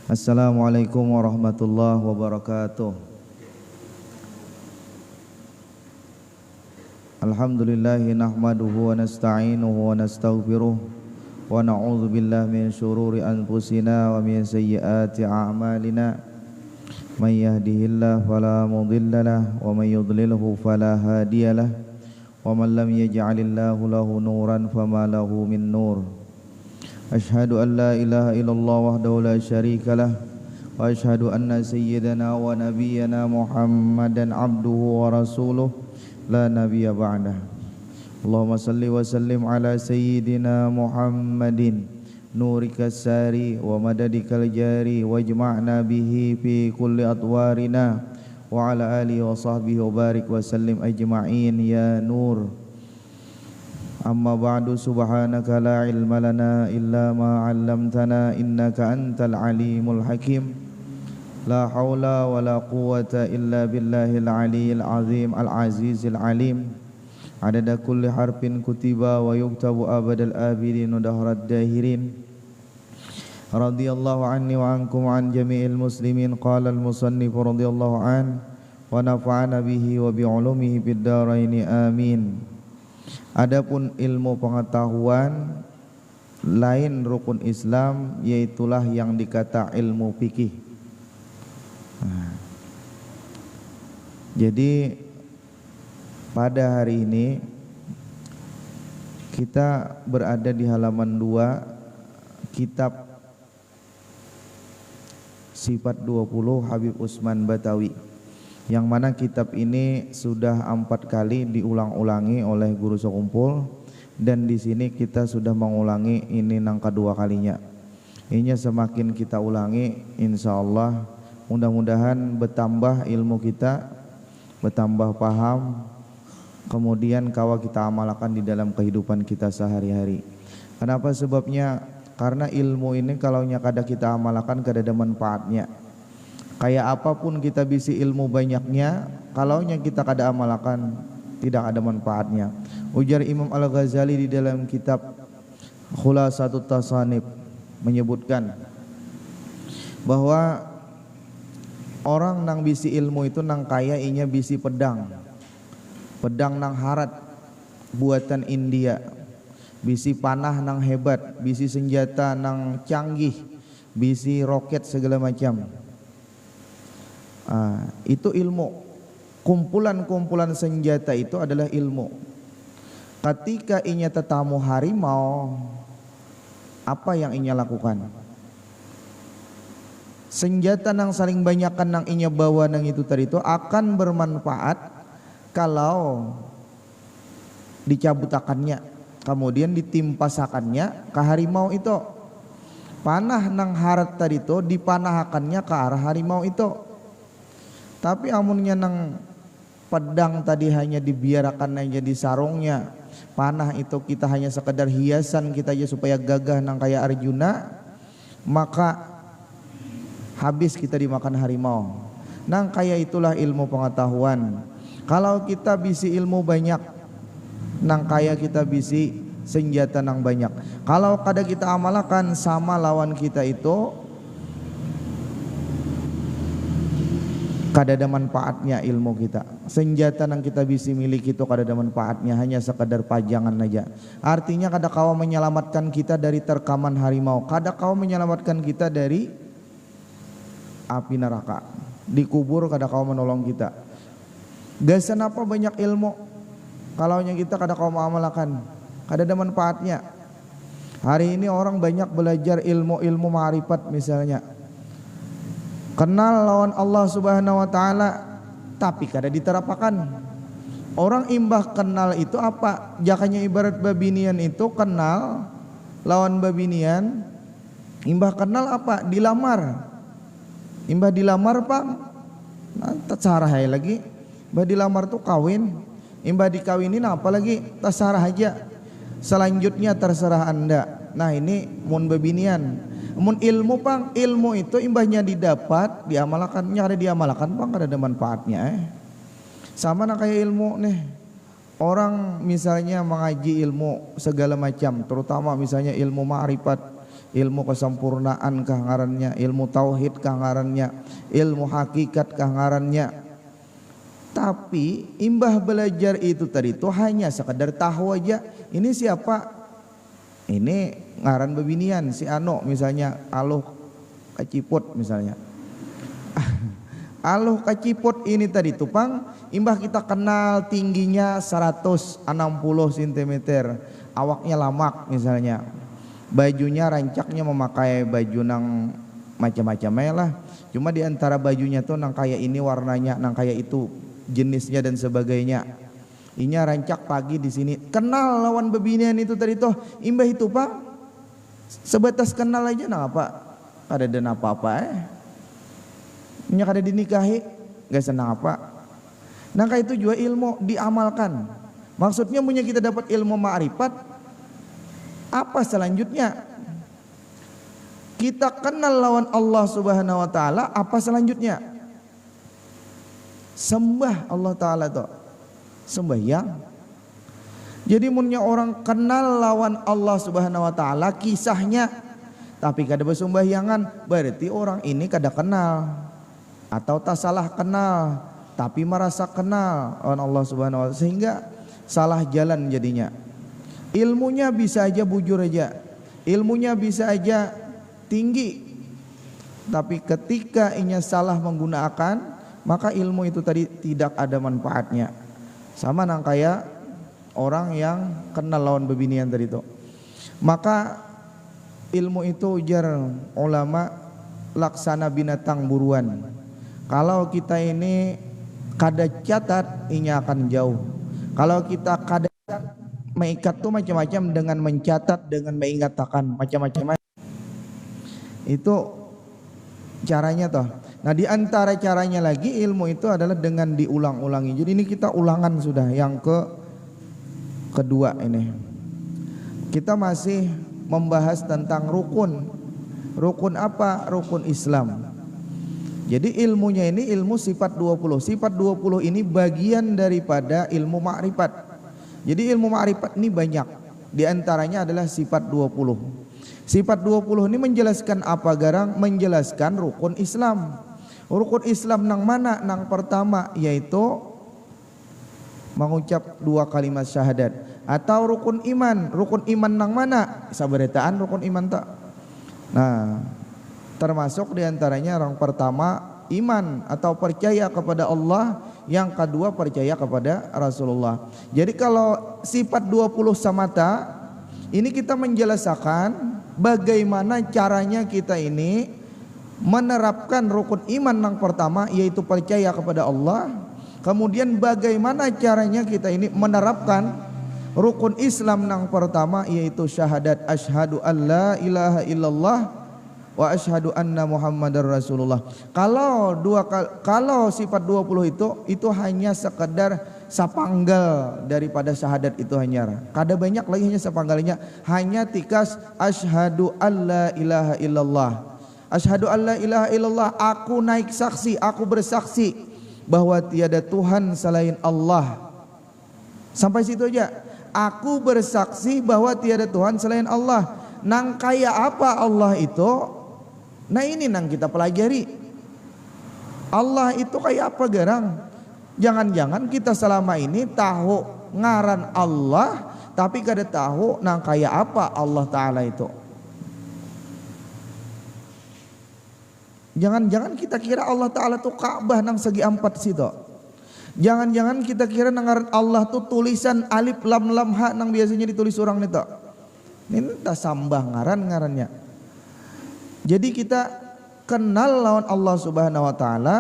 Assalamualaikum warahmatullahi wabarakatuh. Alhamdulillahi nahmaduhu wa nasta'inuhu wa nastaghfiruh wa na'udzu billahi min syururi anfusina wa min sayyiati a'malina. May yahdihillahu fala mudilla lahu wa may yudlilhu fala hadiyalah. Wa man lam yaj'alillahu lahu nuran fama lahu min nur. Ashhadu an la ilaha illallah wahdahu la syarika lah wa ashhadu anna sayyidana wa nabiyyana Muhammadan abduhu wa rasuluh la nabiyya ba'dah. Allahumma salli wa sallim ala sayyidina Muhammadin nurikas sari wa madadikal jari wajma'na bihi fi kulli adwarina wa ala alihi wa sahbihi wa barik wa sallim ajma'in ya nur. Amma ba'du, subhanaka la ilma lana illa ma 'allamtana innaka antal alimul hakim. La haula wa la quwwata illa billahil aliyyil azim al azizil alim. Adada kulli harfin kutiba wa yuktabu abadal abidin wa dahrad dahirin. Radiyallahu anni wa ankum an jami'il muslimin. Qala al musannif radiyallahu an wa nafa'ana bihi wa bi ulumihi fid dharain amin. Adapun ilmu pengetahuan lain rukun Islam, yaitulah yang dikata ilmu fikih. Jadi pada hari ini kita berada di halaman 2 kitab Sifat 20 Habib Utsman Batawi, yang mana kitab ini sudah 4 kali diulang-ulangi oleh guru sekumpul, dan di sini kita sudah mengulangi ini yang kedua kalinya. Ini semakin kita ulangi, insya Allah mudah-mudahan bertambah ilmu kita, bertambah paham, kemudian kawa kita amalkan di dalam kehidupan kita sehari-hari. Kenapa sebabnya? Karena ilmu ini kalau kada kita amalkan kada ada manfaatnya. Kayak apapun kita bisi ilmu banyaknya, kalau kita kada amalkan tidak ada manfaatnya. Ujar Imam Al-Ghazali di dalam kitab Khulasatut Tasanif menyebutkan bahwa orang nang bisi ilmu itu nang kaya inya bisi pedang nang harat buatan India, bisi panah nang hebat, bisi senjata nang canggih, bisi roket segala macam. Itu ilmu. Kumpulan-kumpulan senjata itu adalah ilmu. Ketika inya tetamu harimau, apa yang inya lakukan? Senjata nang saling banyakkan nang inya bawa nang itu tadi itu akan bermanfaat kalau dicabutakannya, kemudian ditimpasakannya ke harimau itu. Panah nang harat tadi itu dipanahakannya ke arah harimau itu. Tapi amunnya nang pedang tadi hanya dibiarkan aja di sarungnya, panah itu kita hanya sekedar hiasan kita aja supaya gagah nang kayak Arjuna, maka habis kita dimakan harimau. Nang kayak itulah ilmu pengetahuan. Kalau kita bisi ilmu banyak, nang kayak kita bisi senjata nang banyak. Kalau kada kita amalkan sama lawan kita itu kada ada manfaatnya ilmu kita. Senjata yang kita bisa miliki itu kada ada manfaatnya, hanya sekadar pajangan aja. Artinya kada kawa menyelamatkan kita dari terkaman harimau, kada kawa menyelamatkan kita dari api neraka. Dikubur kada kawa menolong kita. Gasan apa banyak ilmu kalau kita kada kawa mengamalkan, kada ada manfaatnya. Hari ini orang banyak belajar ilmu-ilmu ma'rifat misalnya, kenal lawan Allah Subhanahu wa taala, tapi kada diterapakan. Orang imbah kenal itu apa? Jakanya ibarat babinian itu kenal lawan babinian, imbah kenal apa? Dilamar. Imbah dilamar pang tasarah lagi. Imbah dilamar tuh kawin. Imbah dikawinin apa lagi? Tasarah aja. Selanjutnya terserah Anda. Nah, ini mun babinian. Mun ilmu pang, ilmu itu imbahnya didapat, diamalkannya ada diamalkan pang kada ada manfaatnya. Sama nak kayak ilmu nih. Orang misalnya mengaji ilmu segala macam, terutama misalnya ilmu ma'rifat, ilmu kesempurnaan kah ngarannya, ilmu tauhid kah ngarannya, ilmu hakikat kah ngarannya. Tapi imbah belajar itu tadi itu hanya sekedar tahu aja ini siapa, ini ngaran bebinian si Ano misalnya, Aluh Kaciput misalnya. Aluh Kaciput ini tadi tupang imbah kita kenal tingginya 160 cm, awaknya lamak misalnya, bajunya rancaknya memakai baju nang macam-macam lah, cuma di antara bajunya tuh nang kayak ini warnanya, nang kayak itu jenisnya dan sebagainya. Inya rancak pagi di sini. Kenal lawan bebinian itu tadi toh imbah itu pak sebatas kenal aja nah apa kada ada apa-apa Inya kada dinikahi gak senang apa. Nah kayak itu juga ilmu diamalkan. Maksudnya punya kita dapat ilmu ma'rifat. Apa selanjutnya? Kita kenal lawan Allah Subhanahu wa taala, apa selanjutnya? Sembah Allah taala tuh. Sembahyang. Jadi munnya orang kenal lawan Allah Subhanahu wa taala kisahnya tapi kada bersembahyangan, berarti orang ini kada kenal atau tak salah kenal tapi merasa kenal lawan Allah Subhanahu wa taala sehingga salah jalan jadinya. Ilmunya bisa aja bujur aja, ilmunya bisa aja tinggi, tapi ketika inya salah menggunakan maka ilmu itu tadi tidak ada manfaatnya. Sama nang kayak orang yang kenal lawan bebinian tadi itu. Maka ilmu itu ujar ulama laksana binatang buruan. Kalau kita ini kada catat inya akan jauh. Kalau kita kada mengikat tuh macam-macam dengan mencatat, dengan mengingatakan macam-macam. Itu caranya toh. Nah di antara caranya lagi ilmu itu adalah dengan diulang-ulangi. Jadi ini kita ulangan sudah yang kedua ini. Kita masih membahas tentang rukun. Rukun apa? Rukun Islam. Jadi ilmunya ini ilmu sifat 20. Sifat 20 ini bagian daripada ilmu ma'rifat. Jadi ilmu ma'rifat ini banyak. Di antaranya adalah sifat 20. Sifat 20 ini menjelaskan apa garang? Menjelaskan rukun Islam. Rukun Islam nang mana? Nang pertama yaitu mengucap 2 kalimat syahadat. Atau rukun iman. Rukun iman nang mana? Saberetaan rukun iman tak. Nah, termasuk diantaranya yang pertama iman atau percaya kepada Allah, yang kedua percaya kepada Rasulullah. Jadi kalau sifat 20 samata ini kita menjelaskan bagaimana caranya kita ini menerapkan rukun iman yang pertama yaitu percaya kepada Allah. Kemudian bagaimana caranya kita ini menerapkan rukun Islam yang pertama yaitu syahadat asyhadu alla ilaha illallah wa asyhadu anna muhammadar rasulullah. Kalau sifat 20 itu hanya sekedar sapanggal daripada syahadat itu hanya. Kada banyak lagi hanya sapanggalnya, hanya tikas asyhadu alla ilaha illallah. Asyhadu alla ilaha illallah, aku naik saksi, aku bersaksi bahwa tiada Tuhan selain Allah. Sampai situ aja. Aku bersaksi bahwa tiada Tuhan selain Allah. Nang kaya apa Allah itu? Nah ini nang kita pelajari. Allah itu kayak apa garang? Jangan-jangan kita selama ini tahu ngaran Allah tapi kada tahu nang kayak apa Allah Ta'ala itu. Jangan-jangan kita kira Allah Ta'ala tuh Ka'bah nang segi 4 situ. Jangan-jangan kita kira nang ngaran Allah tuh tulisan alif lam lam ha nang biasanya ditulis orang itu. Ini tak sambah ngarannya. Jadi kita kenal lawan Allah Subhanahu wa taala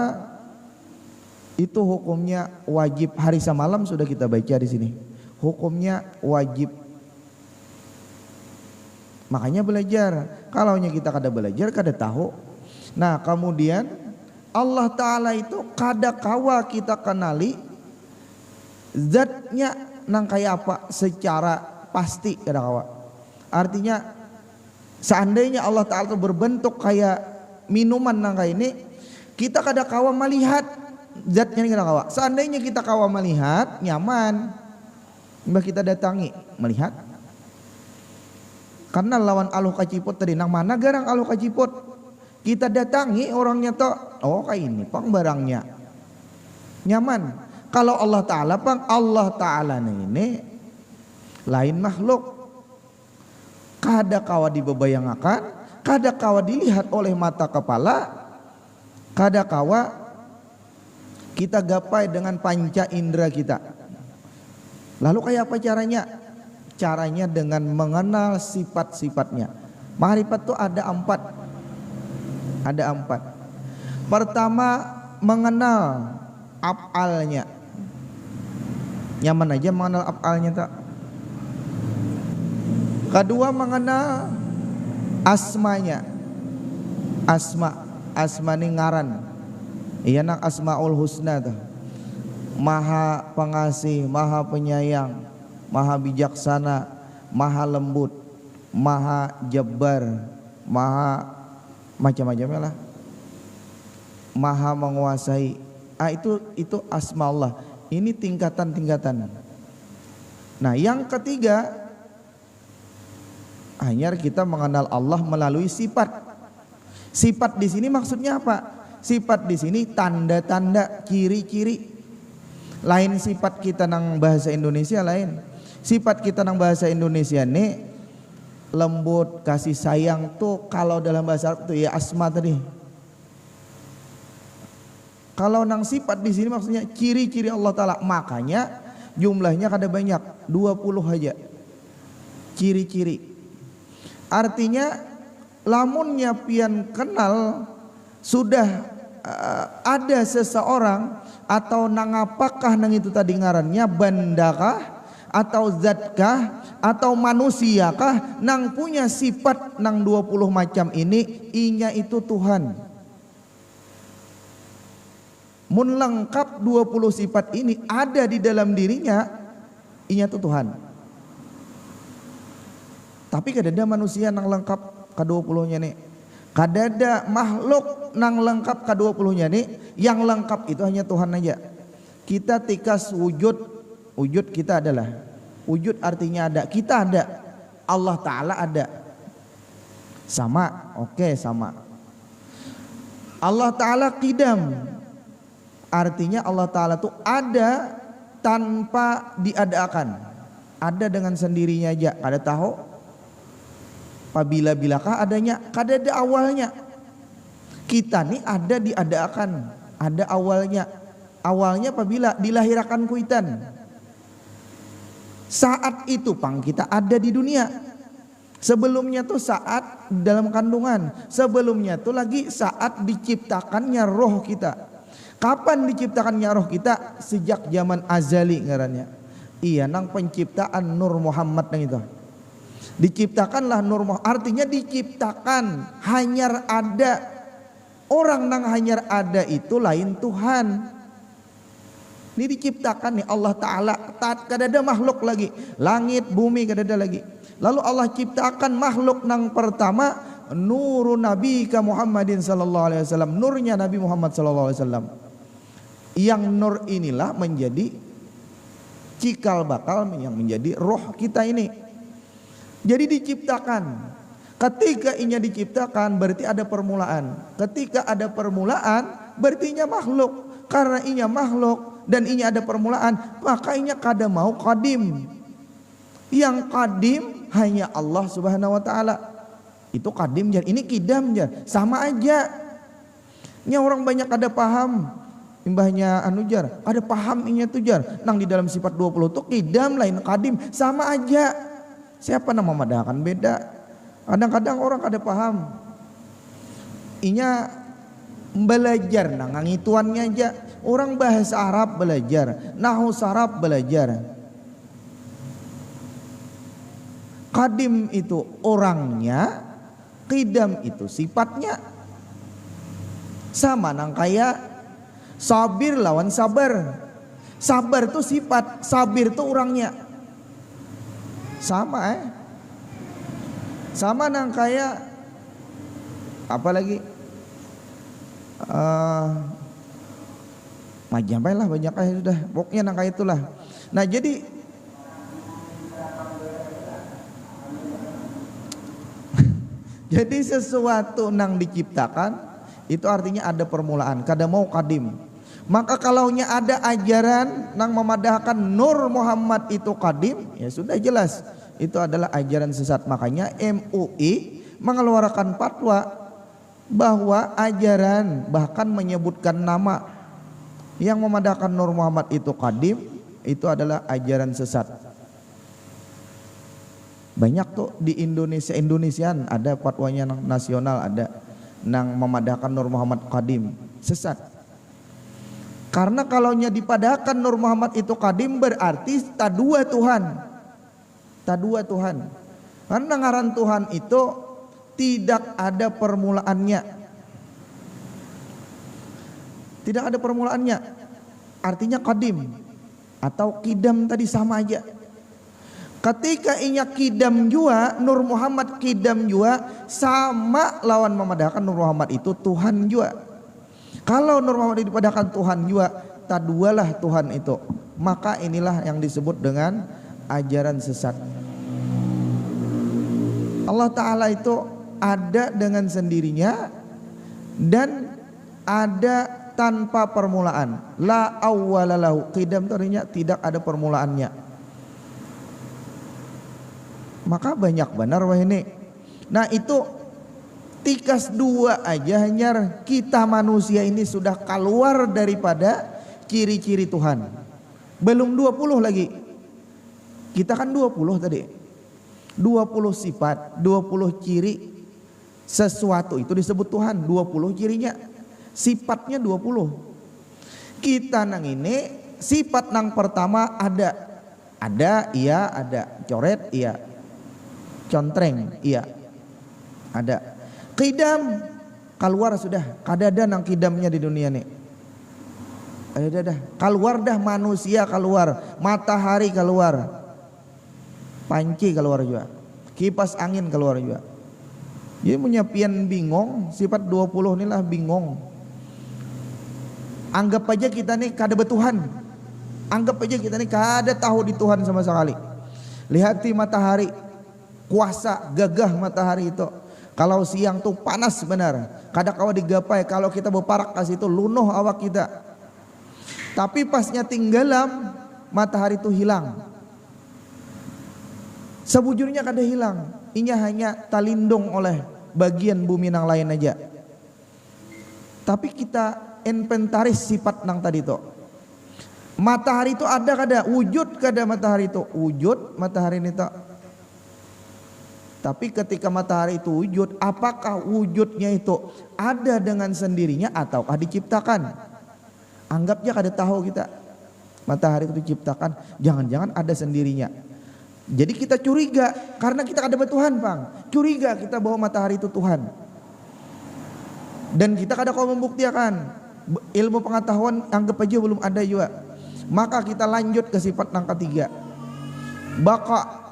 itu hukumnya wajib. Hari semalam sudah kita baca di sini. Hukumnya wajib. Makanya belajar. Kalaunya kita kada belajar, kada tahu. Nah, kemudian Allah Ta'ala itu kada kawa kita kenali zatnya nang kayak apa secara pasti, kada kawa. Artinya seandainya Allah Ta'ala itu berbentuk kayak minuman nang kayak ini, kita kada kawa melihat zatnya ini, kada kawa. Seandainya kita kawa melihat nyaman, mbah kita datangi melihat. Karena lawan aluh kacipot tadi, nang mana garang aluh kacipot? Kita datangi orangnya toh, oh kayak ini pang barangnya nyaman. Kalau Allah Ta'ala pang, Allah Ta'ala ini lain makhluk. Kada kawa dibebayangakan, kada kawa dilihat oleh mata kepala, kada kawa kita gapai dengan panca indera kita. Lalu kayak apa caranya? Caranya dengan mengenal sifat-sifatnya. Makrifat itu ada 4. Ada 4. Pertama, mengenal af'alnya. Nyaman aja mengenal af'alnya tak? Kedua, mengenal asmanya. Asma ini ngaran. Iya nak asmaul husna tuh. Maha pengasih, maha penyayang, maha bijaksana, maha lembut, maha jabbar, maha macam-macamnya lah, maha menguasai. Itu asma Allah. Ini tingkatan-tingkatan. Nah, yang ketiga, hanya kita mengenal Allah melalui sifat. Sifat di sini maksudnya apa? Sifat di sini tanda-tanda, ciri-ciri. Lain sifat kita nang bahasa Indonesia lain. Sifat kita nang bahasa Indonesia nih lembut, kasih sayang tuh kalau dalam bahasa Arab tuh ya asma tadi. Kalau nang sifat di sini maksudnya ciri-ciri Allah Ta'ala. Makanya jumlahnya kada banyak, 20 aja. Ciri-ciri. Artinya lamunnya pian kenal sudah ada seseorang atau nang apakah nang itu tadi ngarannya, bandakah atau zatkah atau manusiakah nang punya sifat nang 20 macam ini, inya itu Tuhan. Mun lengkap 20 sifat ini ada di dalam dirinya, inya itu Tuhan. Tapi kadada manusia nang lengkap ke-20 nya nih. Kadada makhluk nang lengkap ke-20 nya nih. Yang lengkap itu hanya Tuhan aja. Kita tikas wujud kita adalah. Wujud artinya ada, kita ada. Allah Ta'ala ada. Sama, oke sama. Allah Ta'ala qidam. Artinya Allah Ta'ala itu ada tanpa diadakan. Ada dengan sendirinya aja. Ada tahu? Apabila-bilakah adanya? Kada ada awalnya. Kita nih ada diadakan. Ada awalnya. Awalnya apabila dilahirkan kuitan. Saat itu pang kita ada di dunia. Sebelumnya tuh saat dalam kandungan. Sebelumnya tuh lagi saat diciptakannya roh kita. Kapan diciptakannya roh kita? Sejak zaman azali ngarannya. Iya nang penciptaan Nur Muhammad nang itu. Diciptakanlah Nur Muhammad. Artinya diciptakan. Hanyar ada. Orang nang hanyar ada itu lain Tuhan. Ini diciptakan nih Allah Ta'ala. Kada ada makhluk lagi. Langit, bumi kada ada lagi. Lalu Allah ciptakan makhluk nang pertama. Nurun Nabi ka Muhammadin sallallahu alaihi wasallam. Nurnya Nabi Muhammad sallallahu alaihi wasallam. Yang nur inilah menjadi cikal bakal yang menjadi roh kita ini. Jadi diciptakan. Ketika inya diciptakan berarti ada permulaan. Ketika ada permulaan berarti inya makhluk. Karena inya makhluk dan inya ada permulaan, maka inya kada mau qadim. Yang qadim hanya Allah Subhanahu wa taala. Itu qadim jar, ini kidam jar. Sama aja. Nya orang banyak kada paham. Imbahnya anu jar, ada paham inya tuh jar. Nang di dalam sifat 20 tuh kidam lain qadim, sama aja. Siapa nama madahkan beda. Kadang-kadang orang kada paham. Inya belajar nang ngituannya aja. Orang bahasa Arab belajar, nahwu sarab belajar. Qadim itu orangnya, qidam itu sifatnya. Sama nang kayak sabir lawan sabar. Sabar itu sifat, sabir itu orangnya. Sama Sama nang kayak apa lagi? Macam lah banyak sudah. Pokoknya nang kayak itulah. Nah jadi Jadi sesuatu nang diciptakan itu artinya ada permulaan, kada mau kadim. Maka kalaunya ada ajaran nang memadahkan Nur Muhammad itu kadim, ya sudah jelas itu adalah ajaran sesat. Makanya MUI mengeluarkan fatwa bahwa ajaran bahkan menyebutkan nama yang memadahkan Nur Muhammad itu kadim itu adalah ajaran sesat. Banyak tuh di Indonesian ada fatwanya nasional, ada nang memadahkan Nur Muhammad kadim, sesat. Karena kalaunya dipadahkan Nur Muhammad itu kadim berarti tak dua Tuhan. Tak dua Tuhan. Karena ngaran Tuhan itu tidak ada permulaannya. Tidak ada permulaannya. Artinya kadim atau kidam tadi sama aja. Ketika inya kidam jua, Nur Muhammad kidam jua, sama lawan memadahkan Nur Muhammad itu Tuhan jua. Kalau Nur Muhammad dipadahkan Tuhan jua, tak dualah Tuhan itu. Maka inilah yang disebut dengan ajaran sesat. Allah Ta'ala itu ada dengan sendirinya dan ada tanpa permulaan. La awwalalahu, qidam itu artinya tidak ada permulaannya. Maka banyak benar wah ini. Nah itu tikas dua aja hanya kita manusia ini sudah keluar daripada ciri-ciri Tuhan. Belum 20 lagi. Kita kan 20 tadi. 20 sifat, 20 ciri sesuatu itu disebut Tuhan. 20 cirinya. Sifatnya 20. Kita nang ini sifat nang pertama ada. Ada, iya, ada. Coret, iya. Contreng, iya, ada. Kidam keluar sudah, kadada nang kidamnya di dunia nih. Ada dah, keluar dah manusia keluar, matahari keluar, panci keluar juga, kipas angin keluar juga. Jadi punya pian bingung, sifat 20 inilah bingung. Anggap aja kita nih kada betuhan, anggap aja kita nih kada tahu di Tuhan sama sekali. Lihat di matahari. Kuasa gagah matahari itu. Kalau siang tuh panas benar. Kadang kawa digapai kalau kita berparak kasih itu lunuh awak kita. Tapi pasnya tinggalam matahari itu hilang. Sebujurnya kada hilang. Inya hanya talindung oleh bagian bumi nang lain aja. Tapi kita inventaris sifat nang tadi itu. Matahari itu ada kada? Wujud kada matahari itu? Wujud matahari ini tak. Tapi ketika matahari itu wujud, apakah wujudnya itu ada dengan sendirinya ataukah diciptakan? Anggapnya kada tahu kita. Matahari itu diciptakan, jangan-jangan ada sendirinya. Jadi kita curiga karena kita kada bertuhan, Bang. Curiga kita bahwa matahari itu Tuhan. Dan kita kada kau membuktikan. Ilmu pengetahuan anggap aja belum ada juga. Maka kita lanjut ke sifat yang ketiga. Baka.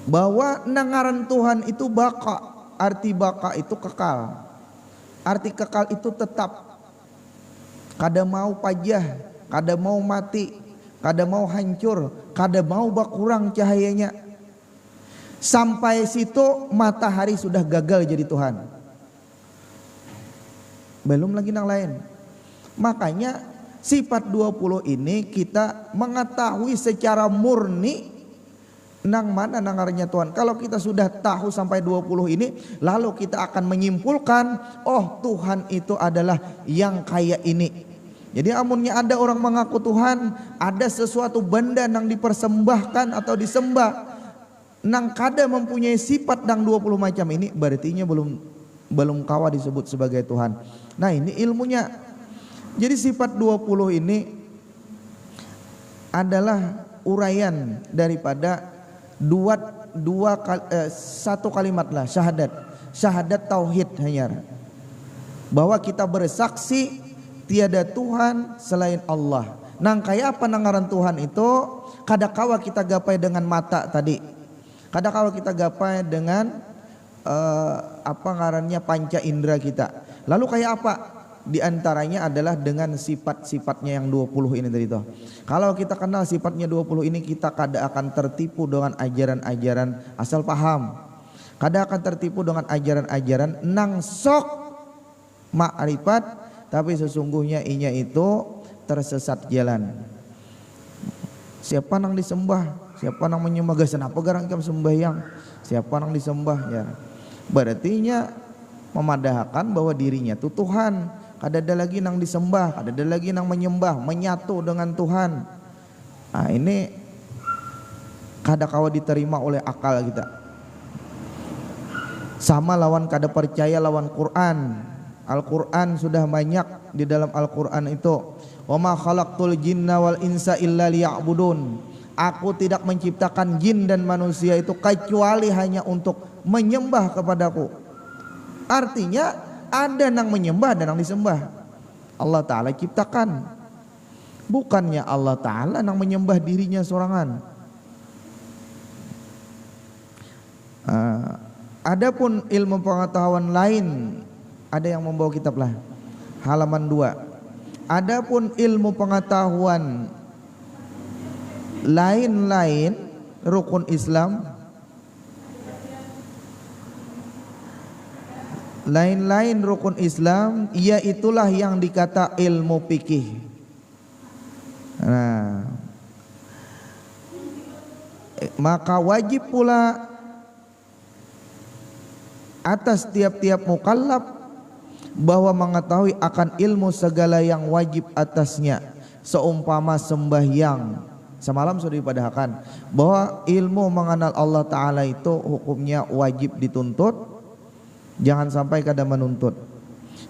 Bahwa nangaran Tuhan itu baka. Arti baka itu kekal. Arti kekal itu tetap. Kada mau pajah, kada mau mati, kada mau hancur, kada mau berkurang cahayanya. Sampai situ matahari sudah gagal jadi Tuhan. Belum lagi yang lain. Makanya sifat 20 ini kita mengetahui secara murni nang mana nangarnya Tuhan. Kalau kita sudah tahu sampai 20 ini, lalu kita akan menyimpulkan, oh Tuhan itu adalah yang kayak ini. Jadi amunnya ada orang mengaku Tuhan, ada sesuatu benda nang dipersembahkan atau disembah, nang kada mempunyai sifat nang 20 macam ini, berartinya belum kawa disebut sebagai Tuhan. Nah ini ilmunya. Jadi sifat 20 ini adalah uraian daripada satu kalimat lah, syahadat tauhid hanya bahwa kita bersaksi tiada Tuhan selain Allah. Nang kayak apa nangaran Tuhan itu? Kadakawa kita gapai dengan mata tadi, kadakawa kita gapai dengan apa ngarannya panca indera kita. Lalu kayak apa? Di antaranya adalah dengan sifat-sifatnya yang 20 ini tadi toh. Kalau kita kenal sifatnya 20 ini, kita kada akan tertipu dengan ajaran-ajaran asal paham. Kada akan tertipu dengan ajaran-ajaran nang sok ma'rifat, tapi sesungguhnya inya itu tersesat jalan. Siapa nang disembah, siapa nang menyembah, geus kenapa garang kam sembahyang, siapa nang disembah ya. Berarti nya memadahkan bahwa dirinya itu Tuhan, kada ada lagi nang disembah, kada ada lagi nang menyembah, menyatu dengan Tuhan. Nah, ini kada kawa diterima oleh akal kita. Sama lawan kada percaya lawan Quran. Al-Quran sudah banyak di dalam Al-Quran itu, wa ma khalaqtul jinna wal insa illa liya'budun. Aku tidak menciptakan jin dan manusia itu kecuali hanya untuk menyembah kepadaku. Artinya ada nang menyembah dan nang disembah. Allah Ta'ala ciptakan, bukannya Allah Ta'ala nang menyembah dirinya sorangan. Adapun ilmu pengetahuan lain, ada yang membawa kitab lah, halaman 2. Adapun ilmu pengetahuan lain-lain rukun Islam, lain-lain rukun Islam, iaitulah yang dikata ilmu fikih. Nah, maka wajib pula atas tiap-tiap mukallaf bahwa mengetahui akan ilmu segala yang wajib atasnya, seumpama sembahyang. Semalam sudah dipadahkan bahwa ilmu mengenal Allah Ta'ala itu hukumnya wajib dituntut, jangan sampai kada menuntut.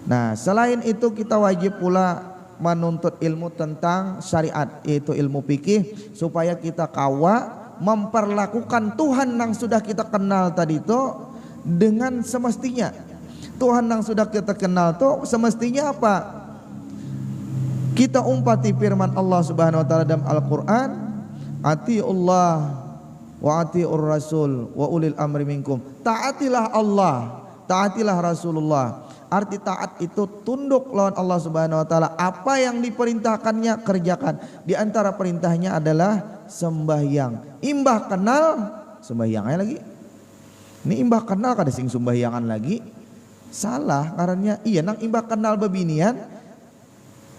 Nah, selain itu kita wajib pula menuntut ilmu tentang syariat, yaitu ilmu fikih, supaya kita kawa memperlakukan Tuhan yang sudah kita kenal tadi itu dengan semestinya. Tuhan yang sudah kita kenal tuh semestinya apa? Kita umpati firman Allah Subhanahu wa taala dalam Al-Qur'an, atiullah wa atiur rasul wa ulil amri minkum. Taatilah Allah, taatilah Rasulullah. Arti taat itu tunduk lawan Allah Subhanahu wa taala. Apa yang diperintahkannya kerjakan. Di antara perintahnya adalah sembahyang. Imbah kenal sembahyangnya lagi. Ini imbah kenal kada sing sembahyangan lagi. Salah karena iya nang imbah kenal bebinian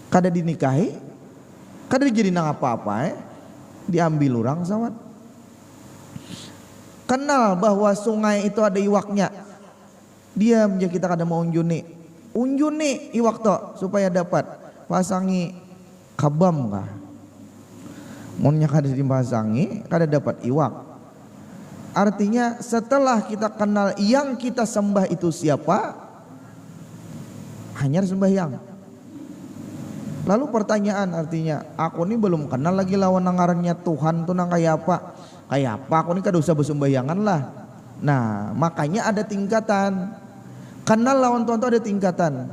kada dinikahi, kada jadi nang apa-apa diambil orang sawat. Kenal bahwa sungai itu ada iwaknya, diam aja kita kada mau unjuni iwak to supaya dapat pasangi kabam kah, munnya kada dipasangi kada dapat iwak. Artinya setelah kita kenal yang kita sembah itu siapa, hanya sembahyang. Lalu pertanyaan artinya, aku ini belum kenal lagi lawan nangarannya Tuhan tuh nang kayak apa? Kayak apa aku ini kada usah bersembahyangan lah. Nah, makanya ada tingkatan. Kenal lawan Tuhan itu ada tingkatan.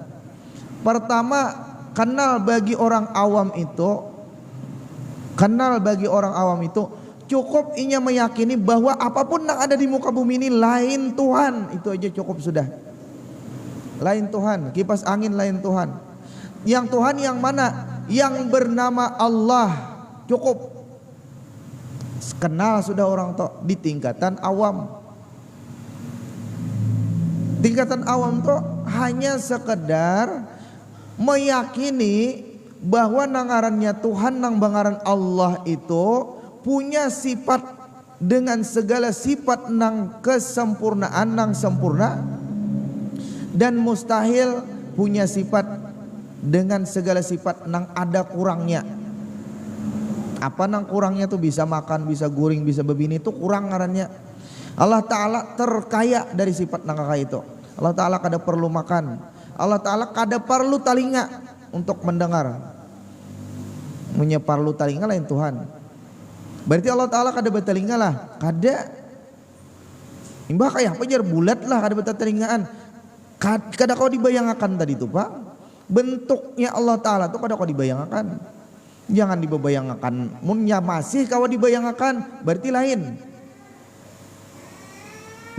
Pertama, kenal bagi orang awam itu cukup inya meyakini bahwa apapun yang ada di muka bumi ini lain Tuhan. Itu aja cukup sudah. Lain Tuhan, kipas angin lain Tuhan. Yang Tuhan yang mana? Yang bernama Allah. Cukup. Kenal sudah orang tok di tingkatan awam. Tingkatan awam tuh hanya sekedar meyakini bahwa nangarannya Tuhan nang bangaran Allah itu punya sifat dengan segala sifat nang kesempurnaan nang sempurna, dan mustahil punya sifat dengan segala sifat nang ada kurangnya. Apa nang kurangnya tuh bisa makan, bisa guring, bisa bebini, itu kurang ngarannya. Allah Ta'ala terkaya dari sifat nang kaya itu. Allah Ta'ala kada perlu makan, Allah Ta'ala kada perlu talinga untuk mendengar. Punya perlu talinga lain Tuhan. Berarti Allah Ta'ala kada bertelinga lah, kada. Imbah kayak apa jar bulat lah kada bertelingaan. Kada kau dibayangkan tadi tuh Pak, bentuknya Allah Ta'ala tuh kada kau dibayangkan. Jangan dibayangkan. Munnya masih kau dibayangkan berarti lain.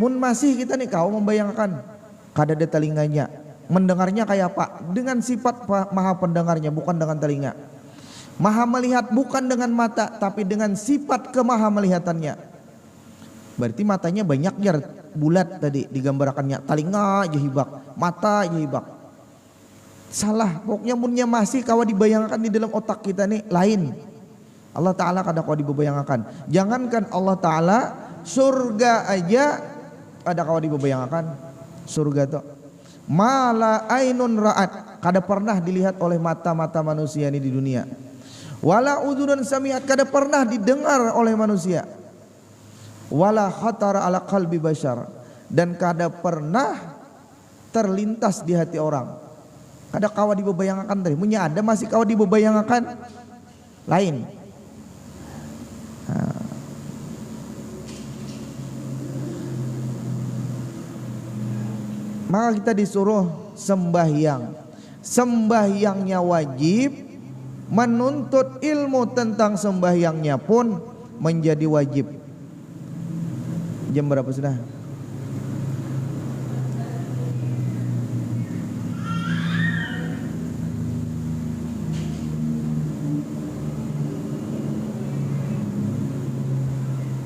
Mun masih kita nih kau membayangkan, kada ada telinganya, mendengarnya kayak apa? Dengan sifat maha pendengarnya, bukan dengan telinga. Maha melihat bukan dengan mata, tapi dengan sifat kemaha melihatannya. Berarti matanya banyak jar bulat tadi digambarkannya, talinga aja hibak, mata aja hibak. Salah, pokoknya munnya masih kawa dibayangkan di dalam otak kita nih lain. Allah Ta'ala kada kawa dibayangkan. Jangankan Allah Ta'ala, surga aja kada kawa dibayangkan. Surga tuh mala ainun ra'at, kada pernah dilihat oleh mata-mata manusia ini di dunia. Wala udhunun sami'at, kada pernah didengar oleh manusia. Wala khatara ala qalbi bashar, dan kada pernah terlintas di hati orang. Kada kawa dibayangkan tadi, punya ada masih kawa dibayangkan lain. Maka kita disuruh sembahyang. Sembahyangnya wajib, menuntut ilmu tentang sembahyangnya pun menjadi wajib. Jam berapa sudah?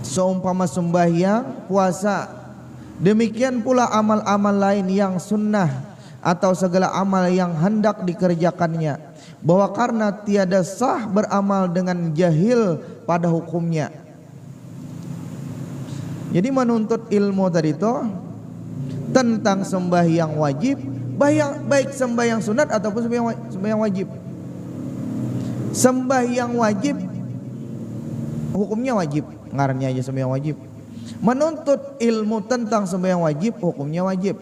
Seumpama sembahyang, puasa, demikian pula amal-amal lain yang sunnah atau segala amal yang hendak dikerjakannya, bahwa karena tiada sah beramal dengan jahil pada hukumnya. Jadi menuntut ilmu tadi itu tentang sembahyang wajib, baik sembahyang sunat ataupun sembahyang wajib. Sembahyang wajib hukumnya wajib, ngarannya aja sembahyang wajib. Menuntut ilmu tentang sembahyang wajib hukumnya wajib.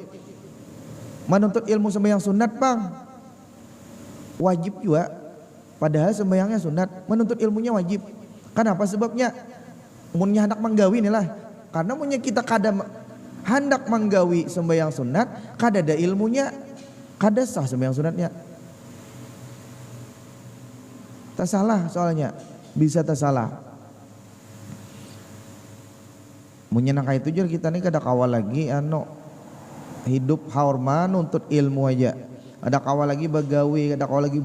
Menuntut ilmu sembahyang sunat bang wajib juga, padahal sembahyangnya sunat. Menuntut ilmunya wajib. Kenapa sebabnya? Munnya hendak menggawi inilah, karena munnya kita kada hendak menggawi sembahyang sunat, kada ada ilmunya, kada sah sembahyang sunatnya. Tak salah soalnya, bisa tak salah. Menyenangkan itu juga kita nih kada kawal lagi hidup haurma nuntut ilmu aja. Ada kawal lagi bagawi, ada kawal lagi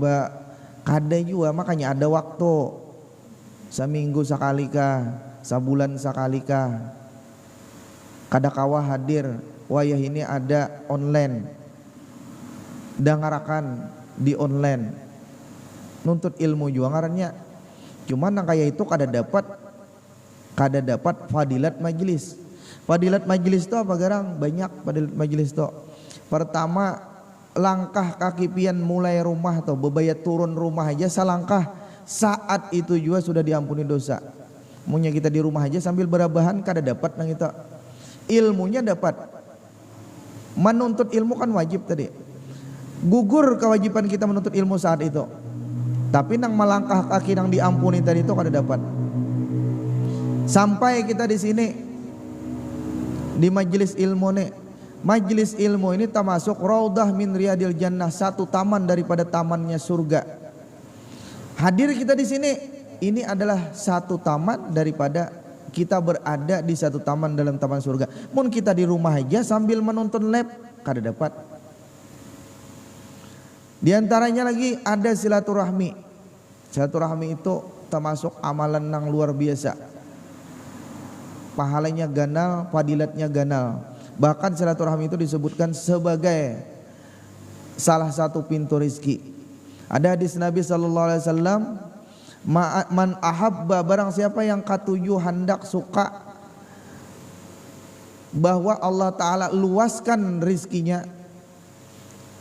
kada juga, makanya ada waktu seminggu sekali kah, sebulan sekali kah. Kada kawa hadir, wayah ini ada online, dengarakan di online, nuntut ilmu juga ngarannya. Cuman yang kayak itu kada dapat fadilat majelis. Fadilat majelis itu apa garang? Banyak fadilat majelis itu. Pertama, langkah kaki pian mulai rumah atau bebayat turun rumah aja salangkah, saat itu juga sudah diampuni dosa. Munya kita di rumah aja sambil berabahan kada dapat nang itu. Ilmunya dapat. Menuntut ilmu kan wajib tadi. Gugur kewajiban kita menuntut ilmu saat itu. Tapi nang melangkah kaki nang diampuni tadi itu kada dapat. Sampai kita di sini di majelis ilmu nih. Majelis ilmu ini termasuk raudhah min riyadil jannah, satu taman daripada tamannya surga. Hadir kita di sini, ini adalah satu taman daripada kita berada di satu taman dalam taman surga. Mun kita di rumah aja sambil menonton lab kada dapat. Di antaranya lagi ada silaturahmi. Silaturahmi itu termasuk amalan yang luar biasa. Pahalanya ganal, fadilatnya ganal. Bahkan silaturahmi itu disebutkan sebagai salah satu pintu rizki. Ada hadis Nabi sallallahu alaihi wasallam, man ahabba, barang siapa yang katujuh hendak suka bahwa Allah Ta'ala luaskan rizkinya,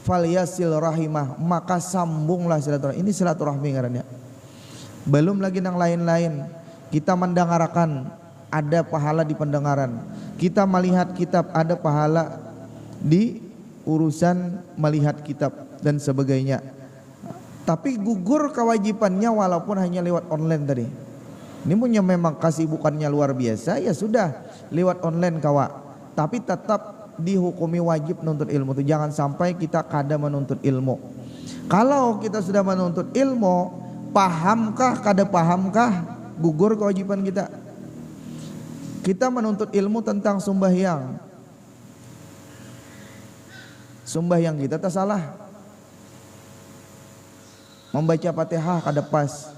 falyasil rahimah, maka sambunglah silaturahmi. Ini silaturahmi ngarannya. Belum lagi yang lain-lain. Kita mendengarkan, ada pahala di pendengaran. Kita melihat kitab, ada pahala di urusan melihat kitab dan sebagainya. Tapi gugur kewajibannya walaupun hanya lewat online tadi. Ini punya memang kesibukannya luar biasa, ya sudah lewat online kawa. Tapi tetap dihukumi wajib menuntut ilmu itu. Jangan sampai kita kada menuntut ilmu. Kalau kita sudah menuntut ilmu, pahamkah kada pahamkah, gugur kewajiban kita. Kita menuntut ilmu tentang sembahyang. Sembahyang kita tak salah. Membaca Fatihah kada pas.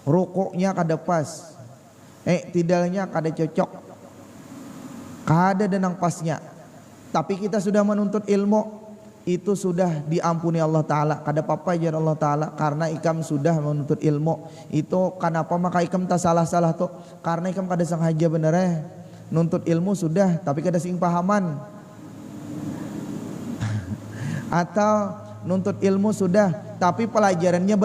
Rukuknya kada pas. Tidalnya kada cocok. kada denang pasnya. Tapi kita sudah menuntut ilmu, itu sudah diampuni Allah Ta'ala. Kada apa-apa ajar Allah Ta'ala, karena ikam sudah menuntut ilmu. Itu kenapa maka ikam tak salah-salah tuh, karena ikam kada sengaja bener nuntut ilmu sudah, tapi kada sing pahaman. Atau nuntut ilmu sudah, tapi pelajarannya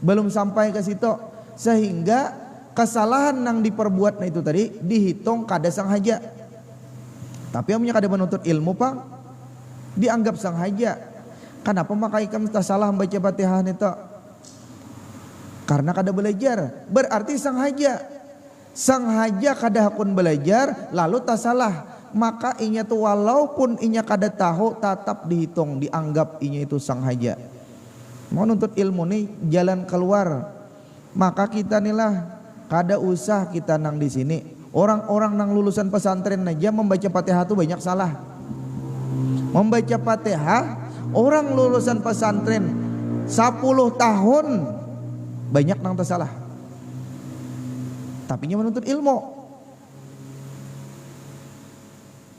belum sampai ke situ, sehingga kesalahan yang diperbuat itu tadi dihitung kada sengaja. Tapi amnya kada menuntut ilmu pang dianggap sengaja. Kenapa maka ikam tak salah membaca Fatihah itu? Karena kada belajar, berarti sengaja kada hakun belajar lalu tak salah. Maka inya tu walaupun inya kada tahu tetap dihitung, dianggap inya itu sengaja. Mau nuntut ilmu nih jalan keluar, maka kita nilah kada usah kita nang di sini. Orang-orang nang lulusan pesantren aja membaca Fatihah tu banyak salah. Membaca Fatihah orang lulusan pesantren 10 tahun banyak nang tersalah. Tapi nya menuntut ilmu,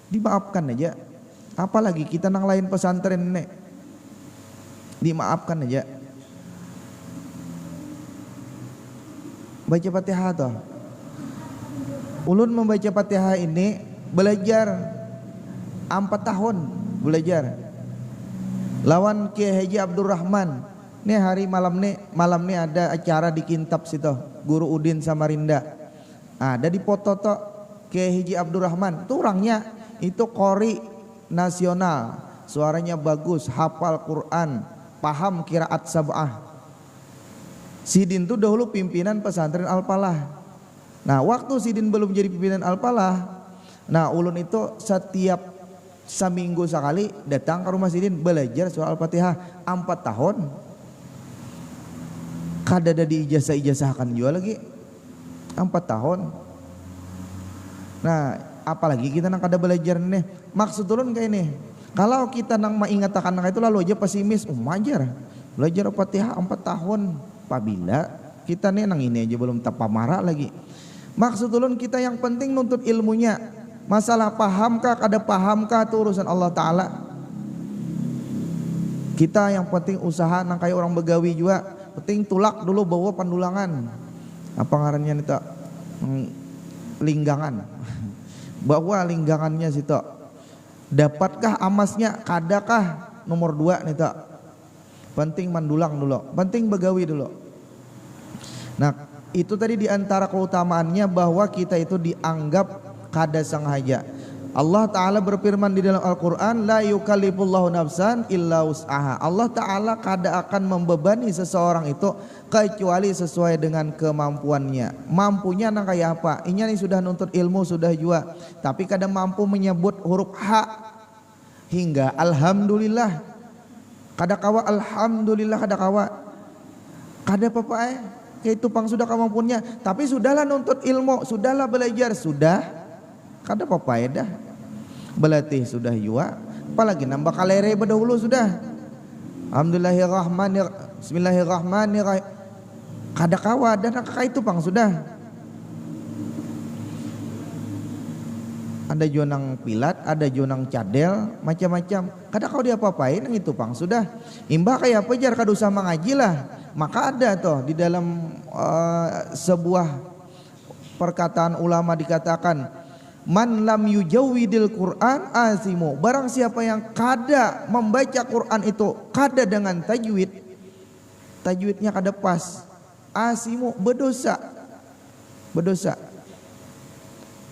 dimaafkan aja. Apalagi kita nang lain pesantren nek, dimaafkan aja. Baca Fatihah toh. Ulun membaca Fatihah ini belajar 4 tahun belajar. Lawan Kiai Haji Abdul Rahman. Nih hari malam nih ada acara di Kintab situ, Guru Udin Samarinda. Ada di foto toh Kiai Haji Abdul Rahman. Itu orangnya itu qori nasional, suaranya bagus, hafal Quran, paham qiraat sab'ah. Sidin tuh dahulu pimpinan pesantren Al-Falah. Nah waktu Sidin belum jadi pimpinan Al-Falah, nah ulun itu setiap seminggu sekali datang ke rumah Sidin belajar surah Al-Fatihah 4 tahun. Kada ada di ijazah-ijazahkan juga lagi 4 tahun. Nah apalagi kita nang kada belajar nih. Maksud ulun kayak ini, kalau kita nang mengatakan itu lalu aja pesimis, majar belajar Al-Fatihah 4 tahun. Apabila kita nih nang ini aja belum tapamara lagi. Maksud ulun kita yang penting nuntut ilmunya. Masalah pahamkah kada pahamkah itu urusan Allah Ta'ala. Kita yang penting usaha nang kayak orang begawi juga, penting tulak dulu bawa pandulangan. Apa ngarannya itu? Linggangan. Bawa linggangannya situ. Dapatkah amasnya? Kadakah nomor 2 nih tak? Penting mandulang dulu, penting begawi dulu. Nah itu tadi diantara keutamaannya bahwa kita itu dianggap kada sengaja. Allah Ta'ala berfirman di dalam Al-Quran, la yukallifullahu nafsan illa wus'aha. Allah Ta'ala kada akan membebani seseorang itu kecuali sesuai dengan kemampuannya. Mampunya nang kayak apa? Inya nih sudah nuntut ilmu sudah juga, tapi kada mampu menyebut huruf H hingga alhamdulillah. Kada kawa alhamdulillah, kada kawa. Kada apa-apa kayak itu pang sudah kemampuannya, tapi sudahlah nuntut ilmu, sudahlah belajar, sudah kada apa-apa ya dah. Berlatih sudah juga, apalagi nambah kalere berdahulu sudah. Alhamdulillahirrahmanirrahim, bismillahirrahmanirrahim. Kada kawa dan kakak itu pang sudah. Ada jonang pilat, ada jonang cadel, macam-macam. Kada kau dia apa-apain yang itu pang sudah. Imbah kayak apa jar kada usah mengaji lah. Maka ada toh di dalam sebuah perkataan ulama dikatakan, man lam yujawwidil Quran azimu. Barang siapa yang kada membaca Quran itu kada dengan tajwid, tajwidnya kada pas, asimu berdosa.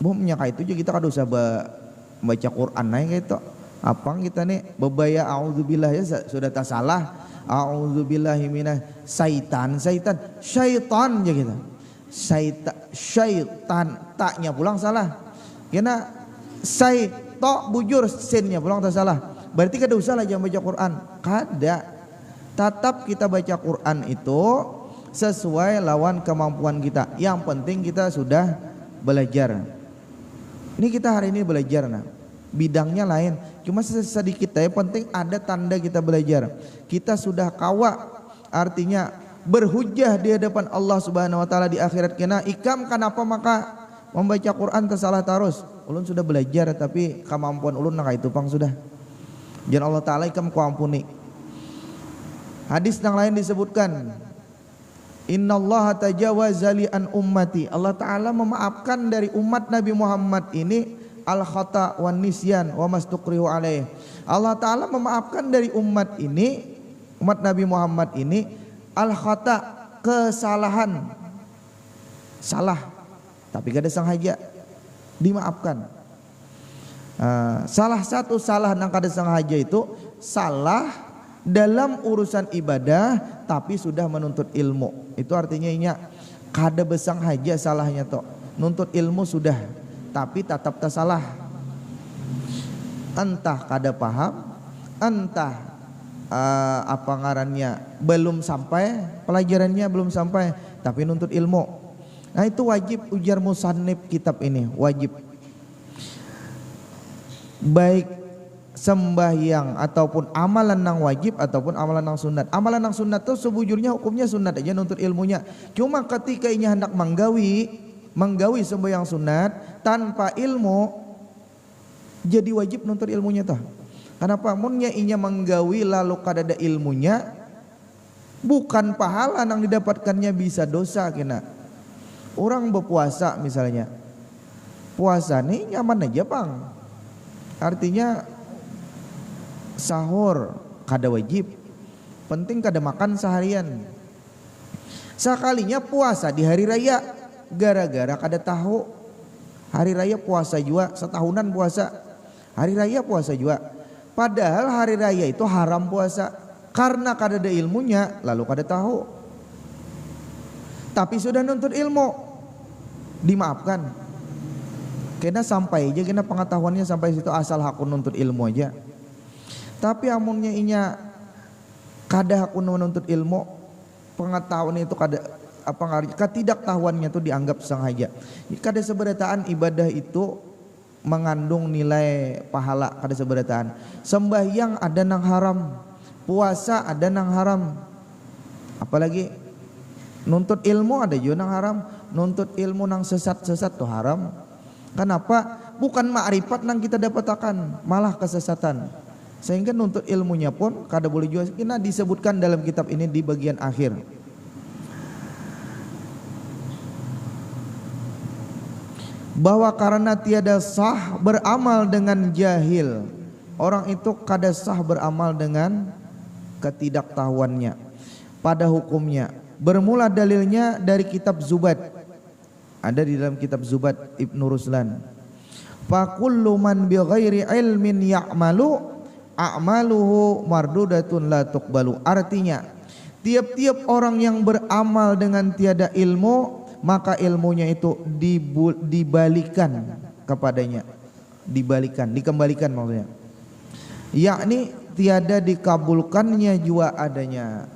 Bomnya kayak itu juga kita kada usah baca Quran naik gitu. Apang kita nih bebaya auzubillah ya sudah tak salah. A'udzubillahi minas syaitan ya gitu. Syaitan taknya pulang salah. Kena to bujur sinnya pulang tak salah. Berarti kada usah lah jangan baca Quran. Kada. Tetap kita baca Quran itu sesuai lawan kemampuan kita. Yang penting kita sudah belajar. Ini kita hari ini belajar nah. Bidangnya lain, cuma sedikit ya, penting ada tanda kita belajar. Kita sudah kawa, artinya berhujjah di hadapan Allah Subhanahu wa taala di akhirat kena ikam kenapa maka membaca Quran tersalah terus. Ulun sudah belajar tapi kemampuan ulun nak itu pang sudah. Jangan Allah Ta'ala ikam ku ampuni. Hadis yang lain disebutkan, Innallaha tajawaza li an ummati. Allah Ta'ala memaafkan dari umat Nabi Muhammad ini al-khata' wan nisyan wa mastukrihu alaih. Allah Ta'ala memaafkan dari umat ini, umat Nabi Muhammad ini, al-khata', kesalahan, salah tapi gak ada sengaja, dimaafkan. Salah satu salah nang kada sengaja itu salah dalam urusan ibadah tapi sudah menuntut ilmu. Itu artinya inya kada besang haja salahnya toh. Nuntut ilmu sudah tapi tetap tersalah. Entah kada paham, entah apa ngarannya belum sampai, pelajarannya belum sampai tapi nuntut ilmu. Nah itu wajib, ujar musannif kitab ini, wajib. Baik sembahyang ataupun amalan nang wajib ataupun amalan nang sunat. Amalan nang sunat tuh sebujurnya hukumnya sunat aja nuntut ilmunya. Cuma ketika inya hendak menggawi sembahyang sunat tanpa ilmu, jadi wajib nuntut ilmunya tuh. Kenapa? Munnya inya menggawi lalu kadada ilmunya, bukan pahala nang didapatkannya, bisa dosa kena. Orang berpuasa misalnya, puasa nih nyaman aja bang, artinya sahur kada wajib, penting kada makan seharian. Sekalinya puasa di hari raya, gara-gara kada tahu hari raya puasa juga, setahunan puasa hari raya puasa juga, padahal hari raya itu haram puasa, karena kada ada ilmunya lalu kada tahu. Tapi sudah nuntut ilmu, dimaafkan. Kena sampai aja, kena pengetahuannya sampai situ, asal hakun nuntut ilmu aja. Tapi amunnya inya kada hakun menuntut ilmu, pengetahuan itu kada ketidaktahuannya itu dianggap sengaja. Kada seberataan ibadah itu mengandung nilai pahala, kada seberataan. Sembahyang ada nang haram, puasa ada nang haram, apalagi nuntut ilmu ada juga nang haram. Nuntut ilmu nang sesat-sesat tuh haram. Kenapa? Bukan ma'rifat nang kita dapatkan, malah kesesatan. Sehingga nuntut ilmunya pun kada boleh juga. Kena disebutkan dalam kitab ini di bagian akhir. Bahwa karena tiada sah beramal dengan jahil, orang itu kada sah beramal dengan ketidaktahuannya pada hukumnya. Bermula dalilnya dari kitab Zubat, ada di dalam kitab Zubat Ibnu Ruslan. Fa kullu man bi ghairi ilmin ya'malu a'maluhu mardudatun la tuqbalu. Artinya tiap-tiap orang yang beramal dengan tiada ilmu, maka ilmunya itu dibalikan kepadanya, dikembalikan maksudnya, yakni tiada dikabulkannya jua adanya.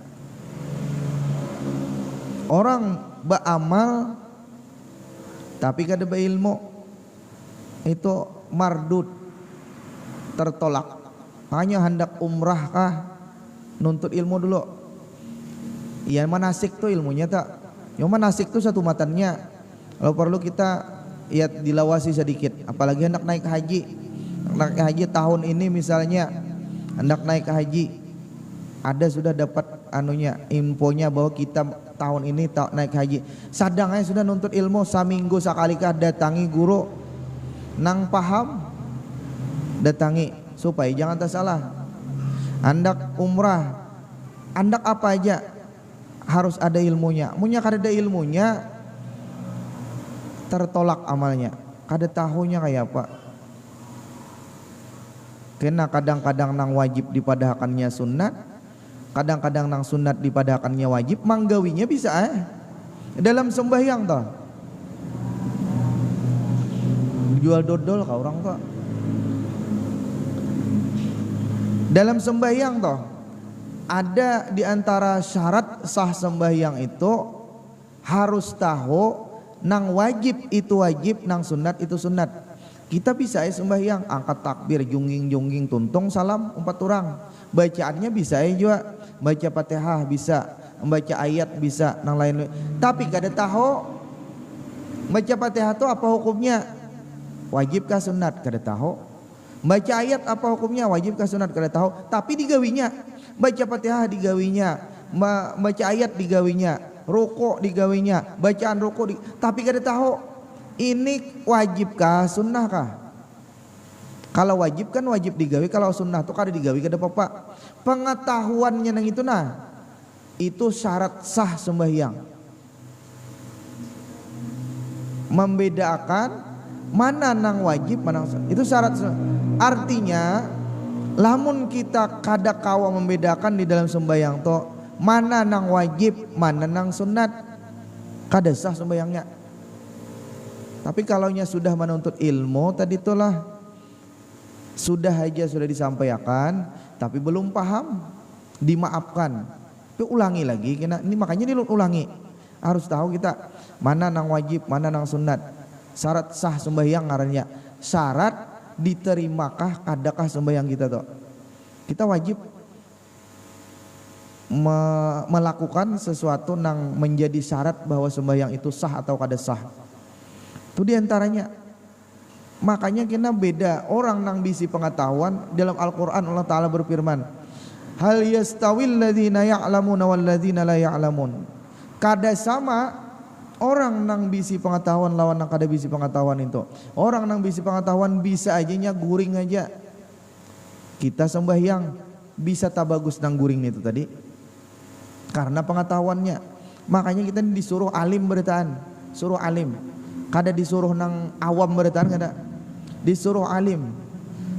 Orang beramal tapi kada berilmu itu mardud, tertolak. Hanya hendak umrah kah, nuntut ilmu dulu. Ya manasik tuh ilmunya tak. Yang manasik tuh satu matannya. Kalau perlu kita ya dilawasi sedikit. Apalagi hendak naik haji. Naik haji tahun ini misalnya hendak naik haji, ada sudah dapat anunya, infonya bahwa kita tahun ini naik haji, sadangnya sudah nuntut ilmu, saminggu sekali kah datangi guru nang paham, datangi supaya jangan tersalah. Hendak umrah, hendak apa aja harus ada ilmunya. Munya kada ada ilmunya tertolak amalnya, kada tahunya kayak apa. Kena kadang-kadang nang wajib dipadahakannya sunat, kadang-kadang nang sunat dipadahakannya wajib, manggawinya bisa dalam sembahyang toh. Jual dodol kau orang toh. Dalam sembahyang toh ada di antara syarat sah sembahyang itu harus tahu nang wajib itu wajib, nang sunat itu sunat. Kita bisa sembahyang, angkat takbir, jungging tuntung salam 4 orang. Bacaannya bisa juga, baca Fatihah bisa, membaca ayat bisa, nang lain. Tapi kada tahu Baca Fatihah itu apa hukumnya? Wajibkah sunat? Kada tahu. Baca ayat apa hukumnya? Wajibkah sunat? Kada tahu. Tapi digawinya. Baca Fatihah digawinya, baca ayat digawinya, rukuk digawinya, bacaan rukuk tapi kada tahu ini wajibkah sunnahkah? Kalau wajib kan wajib digawi, kalau sunnah tuh kada digawi kada apa-apa. Pengetahuannya nang itu nah, itu syarat sah sembahyang. Membedakan mana nang wajib, mana nang itu syarat. Artinya lamun kita kada kawa membedakan di dalam sembahyang to mana nang wajib, mana nang sunat, kada sah sembahyangnya. Tapi kalaunya sudah menuntut ilmu tadi itulah sudah disampaikan tapi belum paham, dimaafkan. Tapi ulangi lagi kena ini, makanya diulangi. Harus tahu kita mana nang wajib, mana nang sunat. Syarat sah sembahyang ngarannya. Syarat diterimakah kadakah sembahyang kita tuh. Kita wajib melakukan sesuatu nang menjadi syarat bahwa sembahyang itu sah atau kada sah. Itu diantaranya. Makanya kita beda orang nang bisi pengetahuan. Dalam Al-Quran Allah Ta'ala berfirman, hal yastawil ladzina ya'lamuna wal ladzina la ya'lamun. Kada sama orang nang bisi pengetahuan lawan nang kada bisi pengetahuan itu. Orang nang bisi pengetahuan bisa ajanya guring aja. Kita sembahyang bisa tak bagus nang guring itu tadi karena pengetahuannya. Makanya kita disuruh alim bertaan, suruh alim. Kada disuruh nang awam bertaan, kada. Disuruh alim.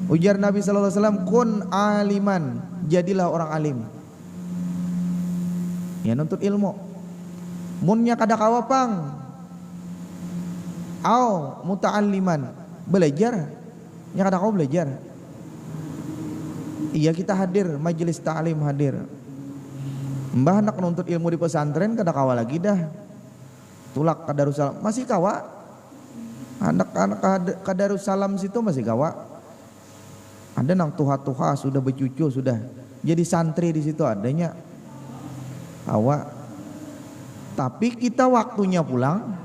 Ujar Nabi sallallahu alaihi wasallam, kun aliman, jadilah orang alim. Ya nuntut ilmu. Munnya kada kawapang. Au muta'alliman, belajar. Nya kada kawa belajar. Iya kita hadir majelis ta'lim hadir. Mbah nak nuntut ilmu di pesantren kada kawa lagi dah. Tulak ke Darussalam masih kawa. Anak-anak ke Darussalam situ masih kawa. Ada nang tuha-tuha sudah bercucu sudah jadi santri di situ adanya. Awak. Tapi kita waktunya pulang.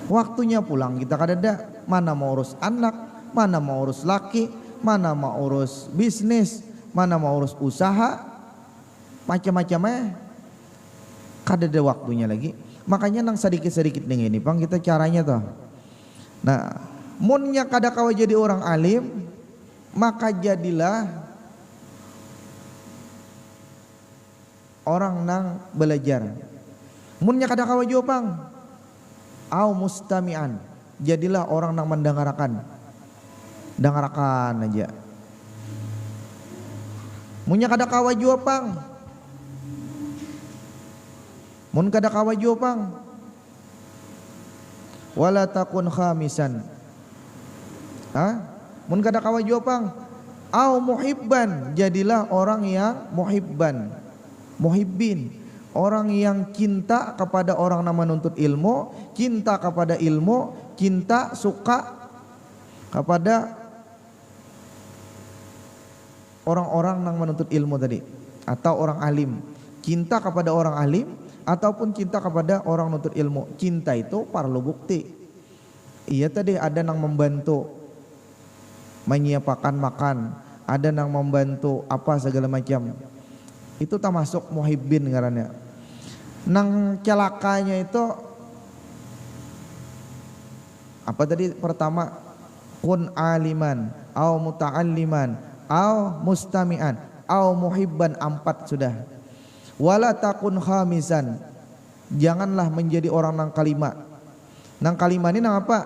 Waktunya pulang kita kada ada. Mana mau urus anak, mana mau urus laki, mana mau urus bisnis, mana mau urus usaha, macam-macamnya. Kada ada waktunya lagi. Makanya nang sedikit-sedikit dengan ini, Bang, kita caranya tuh. Nah, munnya kada kawa jadi orang alim, maka jadilah orang nang belajar. Munnya kada kawa jo, Bang, au mustami'an, jadilah orang nang mendengarkan. Dengarkan aja. Munnya kada kawa jo, Bang, mun kada kawa jo, Pang, wala takun khamisan. Mun kada kawa jo, Pang, au muhibban, jadilah orang yang muhibban, muhibbin, orang yang cinta kepada orang yang menuntut ilmu, cinta kepada ilmu, cinta suka kepada orang-orang yang menuntut ilmu tadi, atau orang alim, cinta kepada orang alim ataupun cinta kepada orang nuntut ilmu. Cinta itu perlu bukti. Iya tadi ada yang membantu menyiapkan makan, ada yang membantu apa segala macam. Itu termasuk muhibbin ngarannya. Nang celakanya itu apa tadi pertama? Kun aliman, au muta'alliman, au mustami'an, au muhibban, 4 sudah. Wala takun khamisan, janganlah menjadi orang nang kalima. Nang kalima ini nang apa?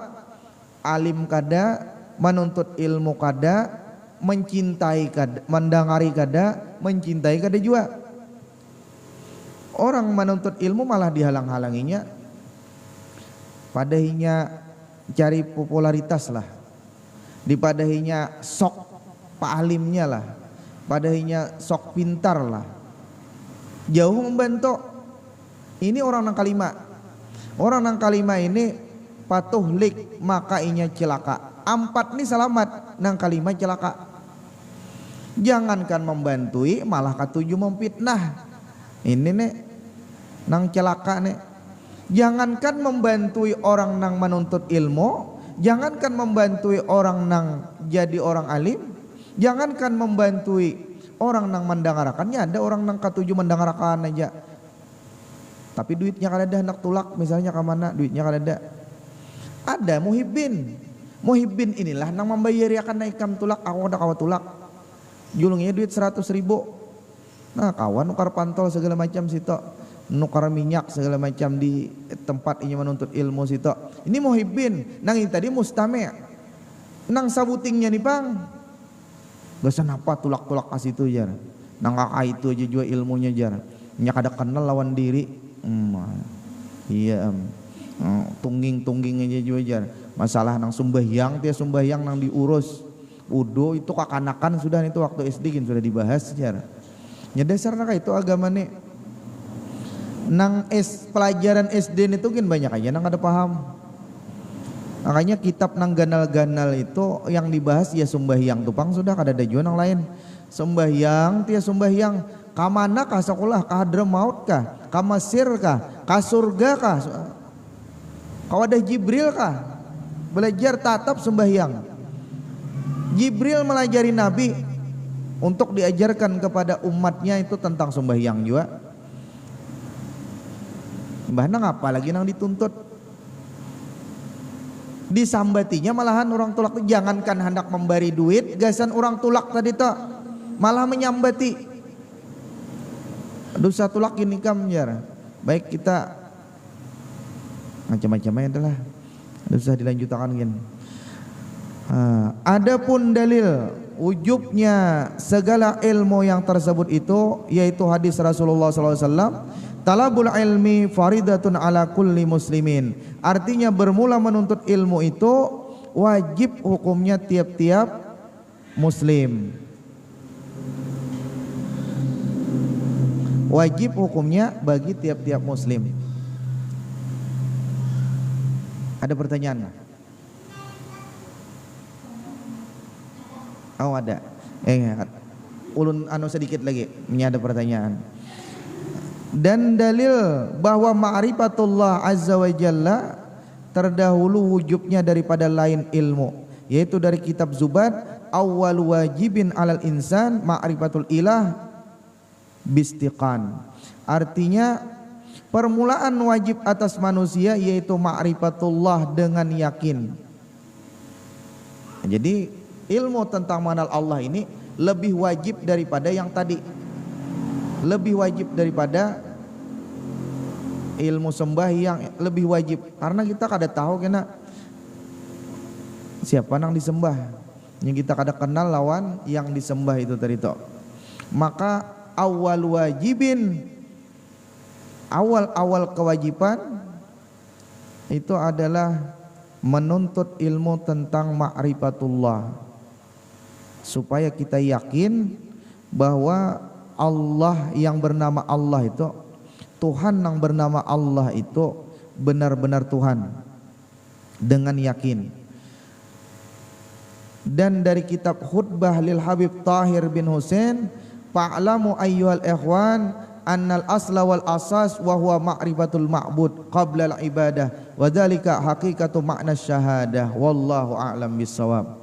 Alim kada, menuntut ilmu kada, mencintai kada, mendengari kada, mencintai kada juga. Orang menuntut ilmu malah dihalang-halanginya, padahinya cari popularitas lah, dipadahinya sok pak alimnya lah, padahinya sok pintar lah. Jauh membantu. Ini orang nang kalima. Orang nang kalima ini patuh lik maka inya celaka. 4 ini selamat, nang kalima celaka. Jangankan membantui malah katuju memfitnah. Ini nih nang celaka nih. Jangankan membantui orang nang menuntut ilmu, jangankan membantui orang nang jadi orang alim, jangankan membantui orang nang mendengarakannya, ada orang nang katuju mendengarakan aja. Tapi duitnya kada ada, hendak tulak misalnya ke mana, duitnya kada ada. Ada muhibbin. Muhibbin inilah nang membayari akan naikam tulak, aku ada kawa tulak. Julungnya duit 100.000. Nah, kawan nukar pantol segala macam situ. Nukar minyak segala macam di tempat ini menuntut ilmu situ. Ini muhibbin, nang ini tadi mustami'. Nang sabutingnya nih Bang. Gasan apa tulak-tulak kasih itu jar. Nang kakak itu aja juga ilmunya jar. Nya kada kenal lawan diri. Iya tungging aja juga jar. Masalah nang sembahyang dia sembahyang nang diurus. Udo itu kakanakan sudah itu waktu SD kan sudah dibahas jar. Nya dasar nak itu agama nih. Nang pelajaran SD itu kan banyak aja nang ada paham. Makanya kitab nang ganal-ganal itu yang dibahas ya sembahyang tupang sudah kada ada juga nang lain. Sembahyang tia sembahyang kamana kah sekolah kah Hadramaut kah ka Mesir kah ka surga kah kawadah Jibril kah belajar tatap sembahyang. Jibril melajari Nabi untuk diajarkan kepada umatnya itu tentang sembahyang juga. Mbah nang apa lagi nang dituntut? Disambatinya malahan orang tulak itu jangankan hendak memberi duit, gasan orang tulak tadi tak malah menyambati. Dosa tulak ini kamjar. Baik kita macam-macamnya adalah dosa dilanjutkan kan. Adapun dalil wujubnya segala ilmu yang tersebut itu yaitu hadis Rasulullah SAW, talabul ilmi faridatun ala kulli muslimin. Artinya bermula menuntut ilmu itu wajib hukumnya tiap-tiap muslim. Wajib hukumnya bagi tiap-tiap muslim. Ada pertanyaan? Oh ada. Ulun sedikit lagi. Ini ada pertanyaan. Dan dalil bahwa ma'rifatullah azza wa jalla terdahulu wujubnya daripada lain ilmu, yaitu dari kitab Zubad, awwal wajibin alal insan ma'rifatul ilah bistiqan. Artinya permulaan wajib atas manusia yaitu ma'rifatullah dengan yakin. Jadi ilmu tentang mengenal Allah ini lebih wajib daripada yang tadi. Lebih wajib daripada ilmu sembahyang, lebih wajib karena kita kada tahu kena siapa nang disembah, yang kita kada kenal lawan yang disembah itu tadi toh. Maka awal wajibin, awal kewajiban itu adalah menuntut ilmu tentang ma'rifatullah supaya kita yakin bahwa Allah yang bernama Allah itu, Tuhan yang bernama Allah itu benar-benar Tuhan dengan yakin. Dan dari kitab Khutbah lil Habib Tahir bin Husain, fa'lamu ayyuhal ikhwan annal asla wal asas wa huwa ma'rifatul ma'bud qabla al ibadah wa dzalika haqiqatu ma'na syahadah wallahu a'lam bissawab.